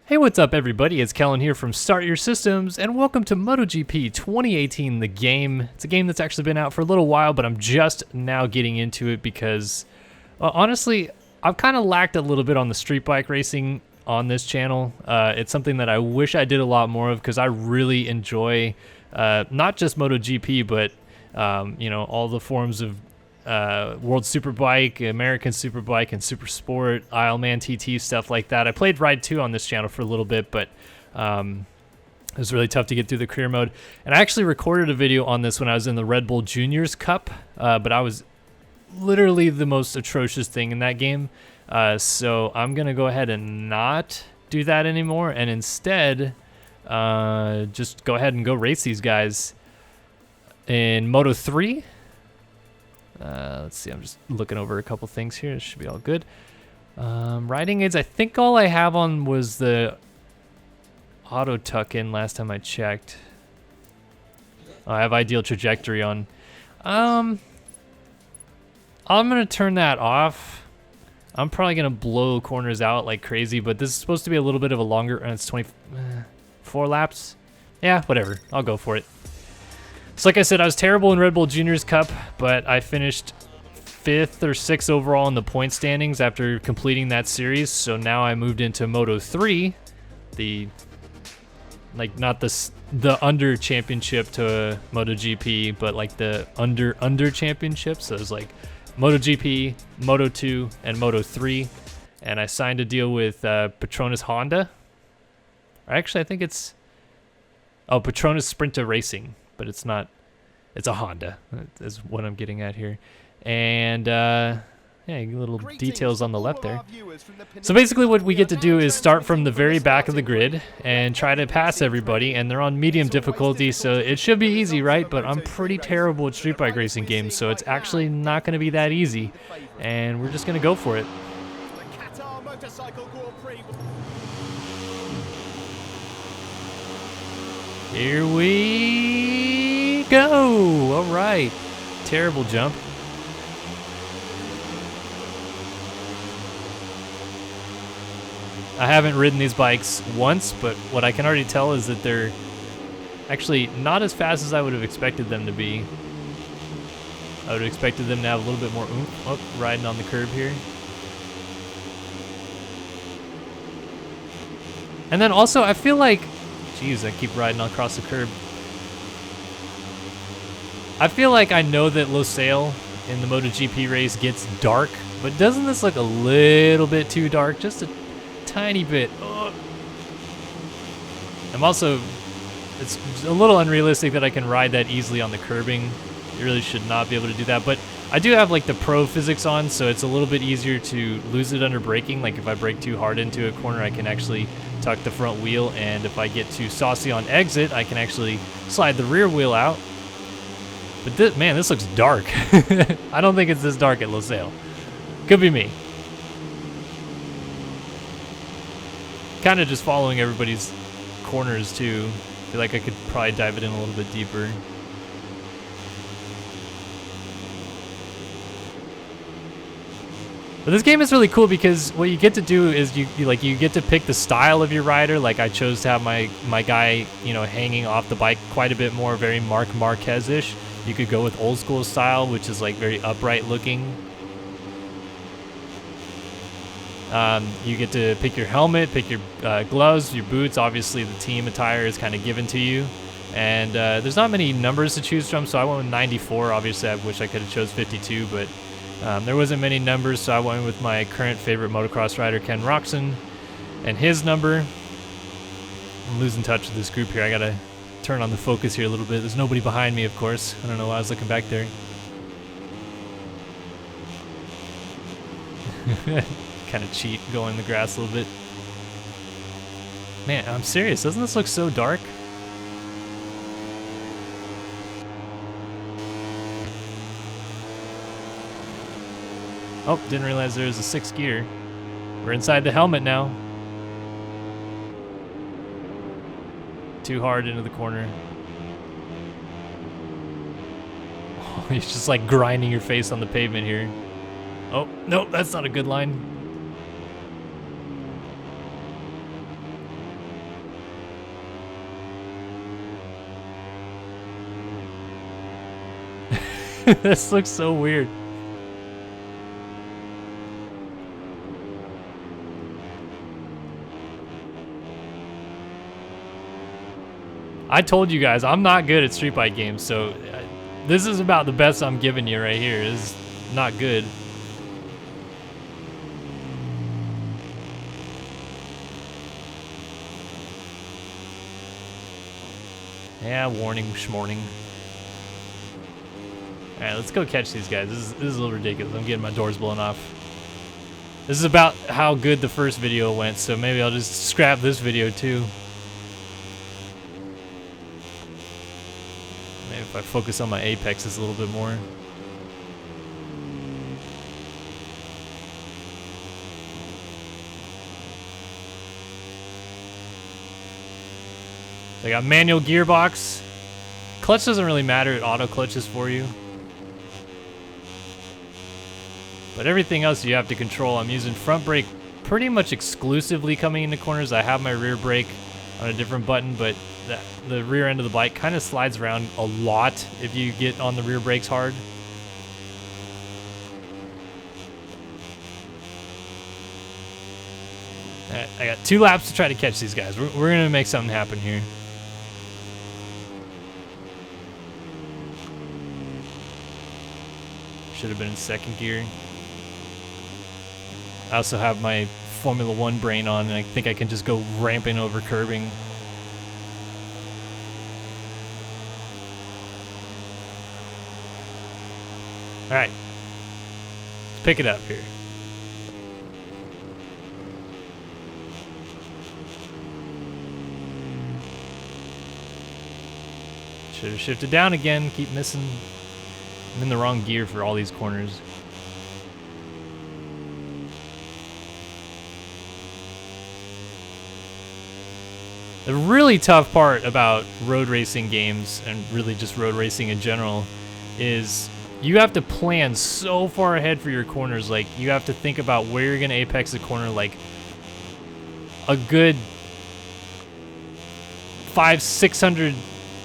Hey, what's up everybody? It's Kellen here from Start Your Systems, and welcome to MotoGP 2018, the game. It's a game that's actually been out for a little while, but I'm just now getting into it because, honestly, I've kind of lacked a little bit on the street bike racing on this channel. It's something that I wish I did a lot more of because I really enjoy not just MotoGP, but all the forms of World Superbike, American Superbike, and Super Sport, Isleman TT, stuff like that. I played Ride 2 on this channel for a little bit, but it was really tough to get through the career mode. And I actually recorded a video on this when I was in the Red Bull Juniors Cup, but I was literally the most atrocious thing in that game. So I'm going to go ahead and not do that anymore, and instead just go ahead and go race these guys in Moto 3. Let's see, I'm just looking over a couple things here. It should be all good. Riding aids, I think all I have on was the auto tuck-in last time I checked. Oh, I have ideal trajectory on. I'm going to turn that off. I'm probably going to blow corners out like crazy, but this is supposed to be a little bit of a longer, and it's 24 laps. Yeah, whatever. I'll go for it. So like I said, I was terrible in Red Bull Juniors Cup, but I finished 5th or 6th overall in the point standings after completing that series. So now I moved into Moto 3, not the under championship to MotoGP, but like the under championship. So it was like MotoGP, Moto 2, and Moto 3. And I signed a deal with Petronas Honda. Or actually, I think it's Petronas Sprinter Racing. But it's not, it's a Honda, is what I'm getting at here. And, yeah, little details on the left there. So basically what we get to do is start from the very back of the grid and try to pass everybody, and they're on medium difficulty, so it should be easy, right? But I'm pretty terrible at street bike racing games, so it's actually not going to be that easy. And we're just going to go for it. Here we go. All right. Terrible jump. I haven't ridden these bikes once, but what I can already tell is that they're actually not as fast as I would have expected them to be. I would have expected them to have a little bit more oomph. Oh, riding on the curb here. And then also, I feel like, jeez, I keep riding across the curb. I feel like I know that Losail in the MotoGP race gets dark, but doesn't this look a little bit too dark? Just a tiny bit. Ugh. It's a little unrealistic that I can ride that easily on the curbing. You really should not be able to do that, but I do have like the pro physics on, so it's a little bit easier to lose it under braking. Like if I brake too hard into a corner, I can actually tuck the front wheel, and if I get too saucy on exit, I can actually slide the rear wheel out. But man, this looks dark. I don't think it's this dark at Losail. Could be me. Kind of just following everybody's corners too. I feel like I could probably dive it in a little bit deeper. But this game is really cool because what you get to do is you get to pick the style of your rider. Like I chose to have my guy, hanging off the bike quite a bit more, very Marc Marquez-ish. You could go with old school style, which is like very upright looking. You get to pick your helmet, pick your gloves, your boots. Obviously, the team attire is kind of given to you. And there's not many numbers to choose from, so I went with 94. Obviously, I wish I could have chose 52, but there wasn't many numbers, so I went with my current favorite motocross rider, Ken Roczen, and his number. I'm losing touch with this group here. I gotta turn on the focus here a little bit. There's nobody behind me, of course. I don't know why I was looking back there. Kind of cheat, go in the grass a little bit. Man, I'm serious. Doesn't this look so dark? Oh, didn't realize there was a 6th gear. We're inside the helmet now. Too hard into the corner. Oh, you're just like grinding your face on the pavement here. Oh, no, that's not a good line. This looks so weird. I told you guys, I'm not good at street bike games, so this is about the best I'm giving you right here. This is not good. Yeah, warning, schmorning. Alright, let's go catch these guys. This is a little ridiculous. I'm getting my doors blown off. This is about how good the first video went, so maybe I'll just scrap this video too. Maybe if I focus on my apexes a little bit more. I got manual gearbox. Clutch doesn't really matter, it auto clutches for you. But everything else you have to control. I'm using front brake pretty much exclusively coming into corners. I have my rear brake on a different button, but the rear end of the bike kind of slides around a lot if you get on the rear brakes hard. Alright, I got 2 laps to try to catch these guys. We're gonna make something happen here. Should have been in second gear. I also have my Formula 1 brain on, and I think I can just go ramping over curbing. Alright. Let's pick it up here. Should have shifted down again, keep missing. I'm in the wrong gear for all these corners. The really tough part about road racing games, and really just road racing in general, is you have to plan so far ahead for your corners. Like, you have to think about where you're going to apex the corner, like a good 500-600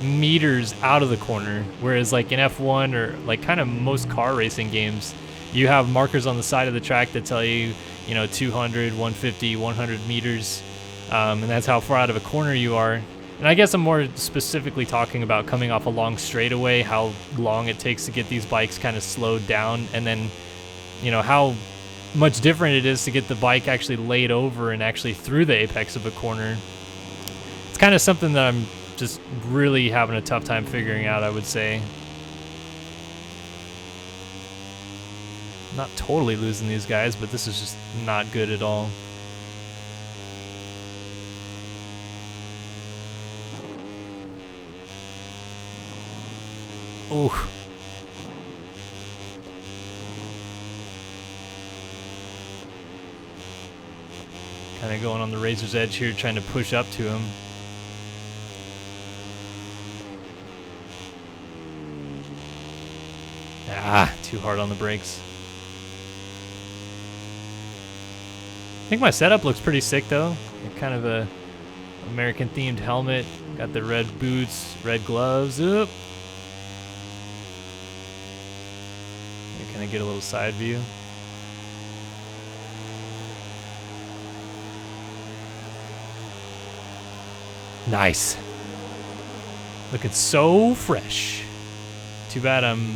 meters out of the corner, whereas like in F1 or like kind of most car racing games, you have markers on the side of the track that tell you, you know, 200, 150, 100 meters, and that's how far out of a corner you are. And I guess I'm more specifically talking about coming off a long straightaway, how long it takes to get these bikes kind of slowed down, and then, you know, how much different it is to get the bike actually laid over and actually through the apex of a corner. It's kind of something that I'm just really having a tough time figuring out, I would say. Not totally losing these guys, but this is just not good at all. Ooh. Kind of going on the razor's edge here, trying to push up to him. Ah, too hard on the brakes. I think my setup looks pretty sick though. Kind of a American themed helmet. Got the red boots, red gloves. Oop. Can I get a little side view? Nice. Looking so fresh. Too bad I'm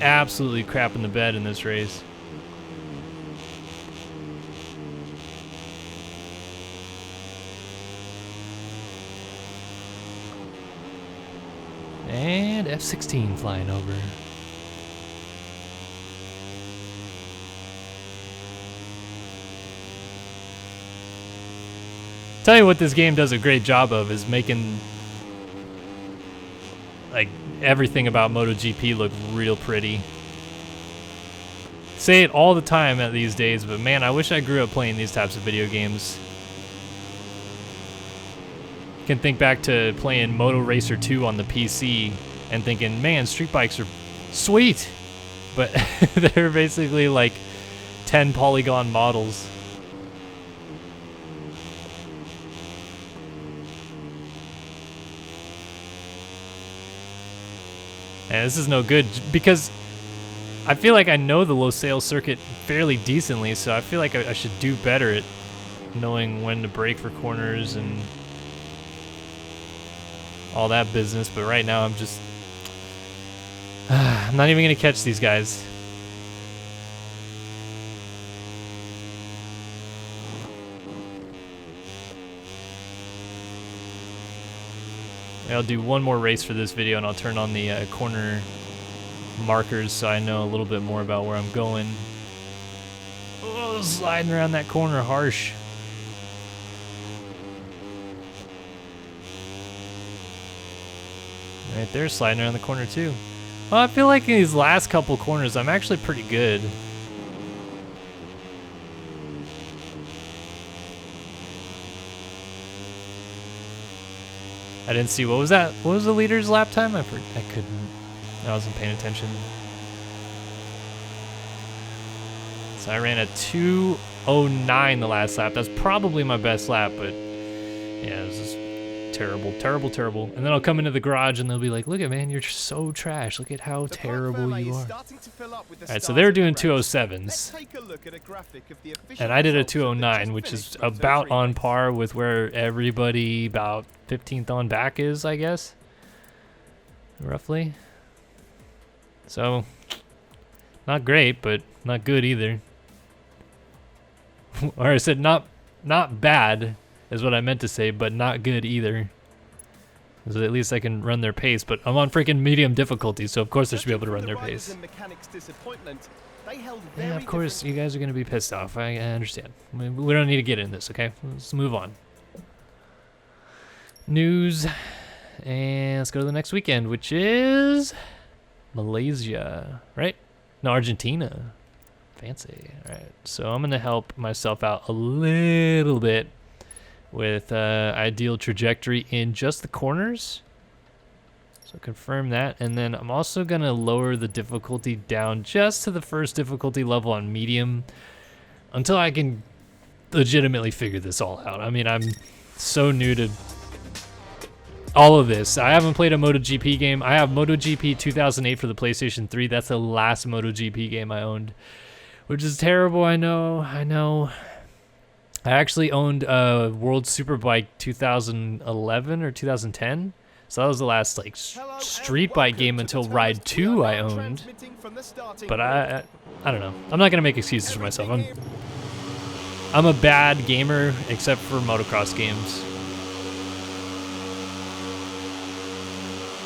absolutely crapping the bed in this race. And F-16 flying over. Tell you what this game does a great job of is making like everything about MotoGP look real pretty. Say it all the time at these days, but man, I wish I grew up playing these types of video games. Can think back to playing Moto Racer 2 on the PC and thinking, man, street bikes are sweet, but they're basically like 10 polygon models. And this is no good because I feel like I know the Losail circuit fairly decently, so I feel like I should do better at knowing when to brake for corners and all that business. But right now I'm just I'm not even gonna catch these guys. I'll do one more race for this video and I'll turn on the corner markers so I know a little bit more about where I'm going. Oh, sliding around that corner harsh. Right there, sliding around the corner too. Well, I feel like in these last couple corners I'm actually pretty good. I didn't see, what was that? What was the leader's lap time? I wasn't paying attention. So I ran a 2:09 the last lap. That's probably my best lap, but yeah, it was just terrible, terrible, terrible. And then I'll come into the garage and they'll be like, look at, man, you're so trash. Look at how terrible you are. All right, so they're doing 2:07s. And I did a 2:09, which is about on par with where everybody about 15th on back is, I guess. Roughly. So, not great, but not good either. Or I said not bad is what I meant to say, but not good either. So at least I can run their pace, but I'm on freaking medium difficulty, so of course I should be able to run their pace. Yeah, of course you guys are going to be pissed off. I understand. We don't need to get in this, okay? Let's move on. News, and let's go to the next weekend, which is Malaysia, right? No, Argentina. Fancy. All right, so I'm going to help myself out a little bit with ideal trajectory in just the corners. So confirm that, and then I'm also going to lower the difficulty down just to the first difficulty level on medium until I can legitimately figure this all out. I mean, I'm so new to all of this. I haven't played a MotoGP game. I have MotoGP 2008 for the PlayStation 3. That's the last MotoGP game I owned, which is terrible. I know. I actually owned World Superbike 2011 or 2010. So that was the last like street bike game until Ride 2 I owned. But I don't know. I'm not gonna make excuses for myself. I'm a bad gamer except for motocross games.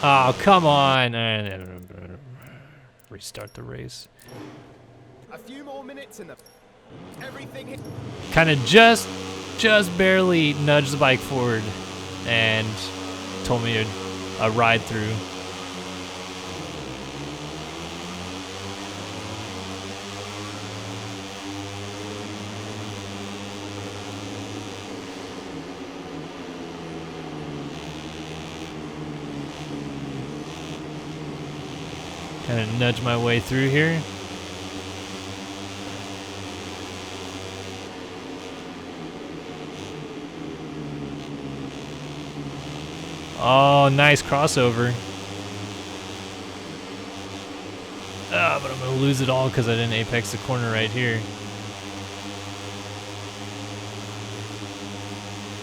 Oh, come on. Restart the race. A few more minutes and everything kind of just barely nudged the bike forward and told me a ride through. Kind of nudge my way through here. Oh, nice crossover. But I'm going to lose it all because I didn't apex the corner right here.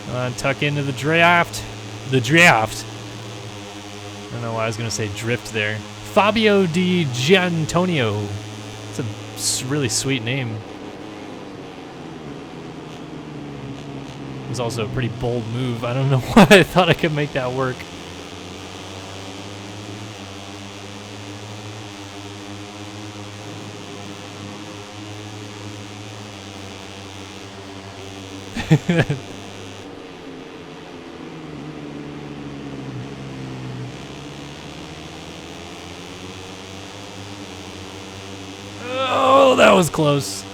Come on, tuck into the draft. The draft. I don't know why I was going to say drift there. Fabio Di Gianantonio. It's a really sweet name. It was also a pretty bold move. I don't know why I thought I could make that work. Oh, that was close.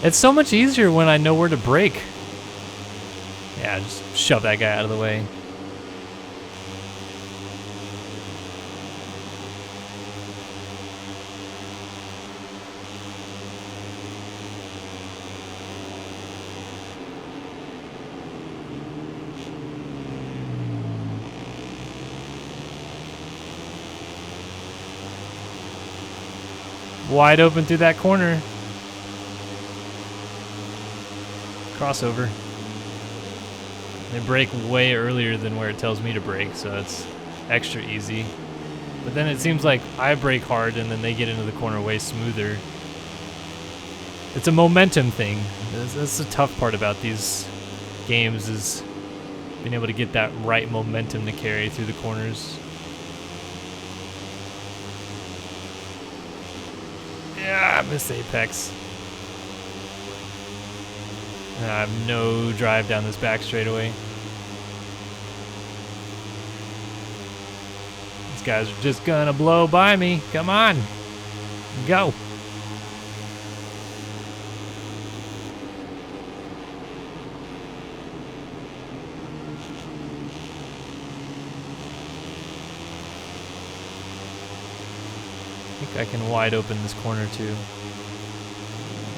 It's so much easier when I know where to brake. Yeah, just shove that guy out of the way. Wide open through that corner. Crossover. They brake way earlier than where it tells me to brake, so it's extra easy. But then it seems like I brake hard and then they get into the corner way smoother. It's a momentum thing. That's the tough part about these games, is being able to get that right momentum to carry through the corners. Yeah, I missed apex. I have no drive down this back straightaway. These guys are just gonna blow by me. Come on, go. I think I can wide open this corner too.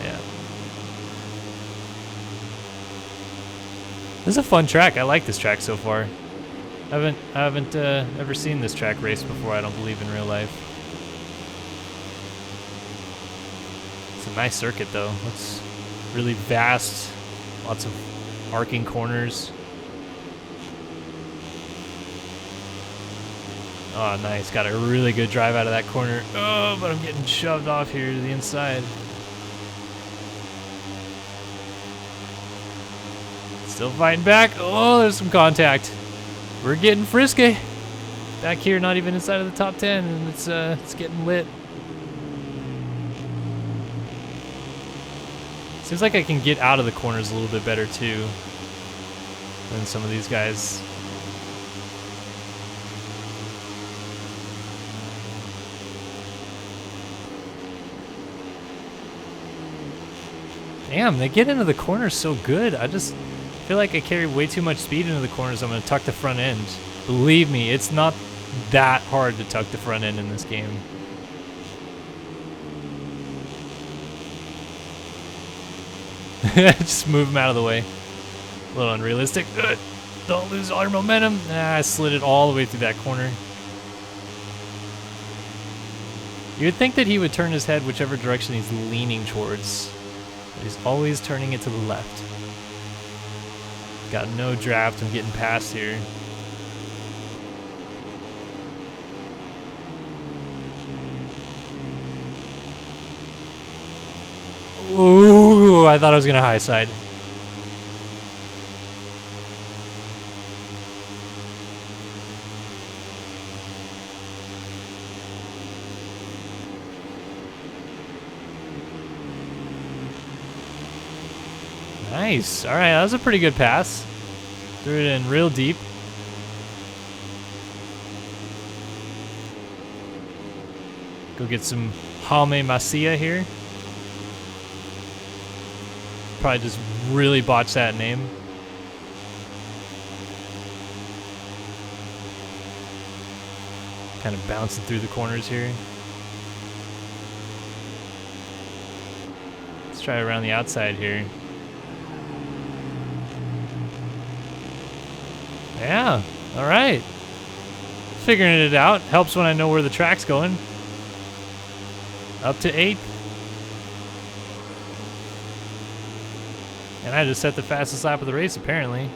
Yeah. This is a fun track. I like this track so far. I haven't ever seen this track race before, I don't believe, in real life. It's a nice circuit though. Looks really vast. Lots of arcing corners. Oh, nice. Got a really good drive out of that corner. Oh, but I'm getting shoved off here to the inside. Still fighting back. Oh, there's some contact. We're getting frisky. Back here, not even inside of the top 10, and it's getting lit. Seems like I can get out of the corners a little bit better too than some of these guys. Damn, they get into the corners so good. I just feel like I carry way too much speed into the corners. I'm going to tuck the front end. Believe me, it's not that hard to tuck the front end in this game. Just move them out of the way. A little unrealistic. Don't lose all your momentum. I slid it all the way through that corner. You would think that he would turn his head whichever direction he's leaning towards. But he's always turning it to the left. Got no draft. I'm getting past here. Ooh, I thought I was gonna high side. Nice. All right, that was a pretty good pass. Threw it in real deep. Go get some Jaume Macia here. Probably just really botched that name. Kind of bouncing through the corners here. Let's try around the outside here. Yeah, all right. Figuring it out. Helps when I know where the track's going. Up to 8th. And I just set the fastest lap of the race, apparently.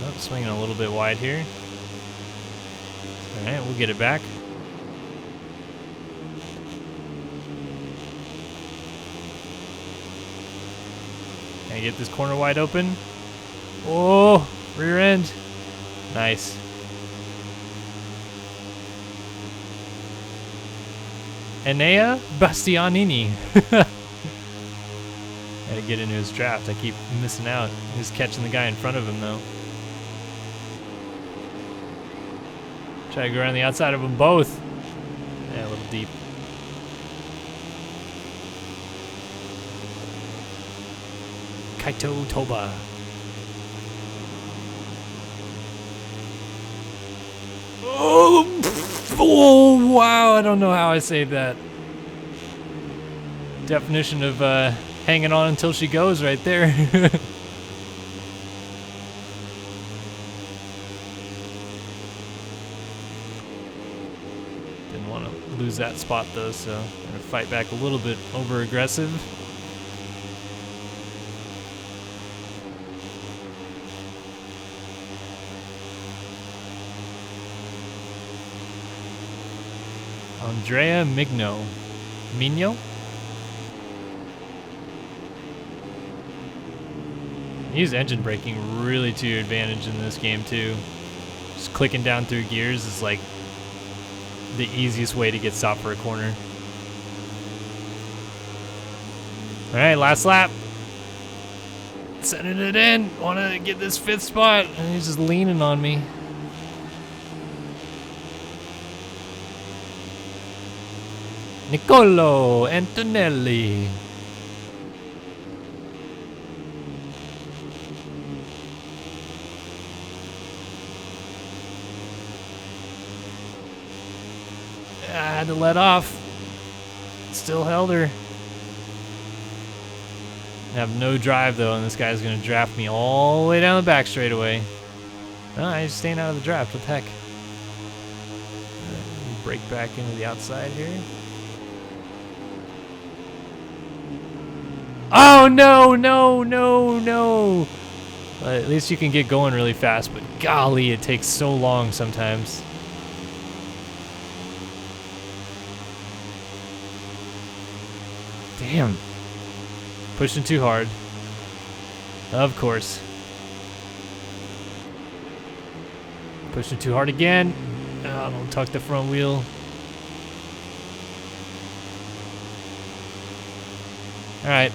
Oh, swinging a little bit wide here. All right, we'll get it back. Can I get this corner wide open? Oh, rear end. Nice. Enea Bastianini. Had to get into his draft. I keep missing out. He's catching the guy in front of him, though. Try to go around the outside of them both. Yeah, a little deep. Kaito Toba. Oh, wow, I don't know how I saved that. Definition of hanging on until she goes right there. Didn't want to lose that spot though, so I'm gonna fight back a little bit over aggressive. Andrea Migno? Use engine braking really to your advantage in this game too. Just clicking down through gears is like the easiest way to get stopped for a corner. All right, last lap. Sending it in. Want to get this 5th spot. And he's just leaning on me. Niccolo Antonelli. I had to let off. Still held her. I have no drive though, and this guy's gonna draft me all the way down the back straightaway. No, he's staying out of the draft. What the heck? Break back into the outside here. Oh no, no, no, no. At least you can get going really fast, but golly, it takes so long sometimes. Damn. Pushing too hard. Of course. Pushing too hard again. Oh, don't tuck the front wheel. Alright.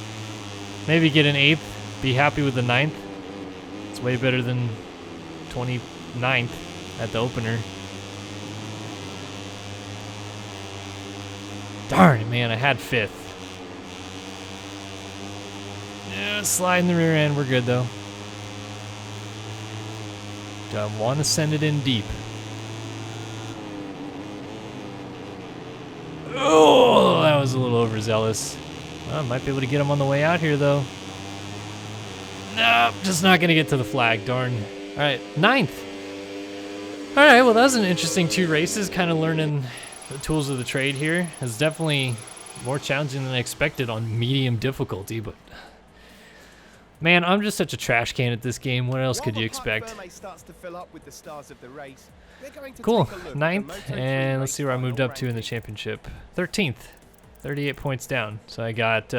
Maybe get an 8th. Be happy with the 9th. It's way better than 29th at the opener. Darn it, man. I had 5th. Yeah, slide in the rear end. We're good, though. Do I want to send it in deep? Oh, that was a little overzealous. Well, I might be able to get him on the way out here, though. Nope, just not going to get to the flag. Darn. All right, 9th. All right, well, that was an interesting 2 races. Kind of learning the tools of the trade here. It's definitely more challenging than I expected on medium difficulty, but man, I'm just such a trash can at this game. What else could you expect? Cool, 9th, and let's see where I moved up to in the championship. 13th, 38 points down. So I got,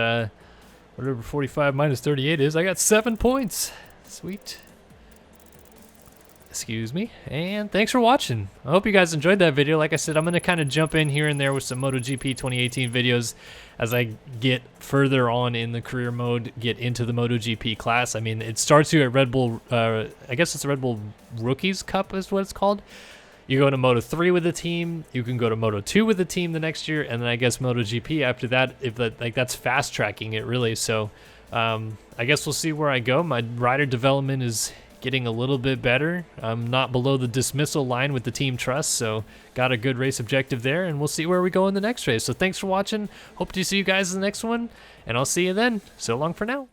whatever 45 minus 38 is, I got 7 points. Sweet. Excuse me, and thanks for watching. I hope you guys enjoyed that video. Like I said, I'm going to kind of jump in here and there with some MotoGP 2018 videos as I get further on in the career mode, get into the MotoGP class. I mean, it starts you at Red Bull, I guess it's the Red Bull Rookies Cup is what it's called. You go to Moto 3 with the team, you can go to Moto 2 with the team the next year, and then I guess MotoGP after that, if that, like, that's fast tracking it really. So I guess we'll see where I go. My rider development is getting a little bit better. I'm not below the dismissal line with the team trust, so got a good race objective there, and we'll see where we go in the next race. So thanks for watching. Hope to see you guys in the next one, and I'll see you then. So long for now.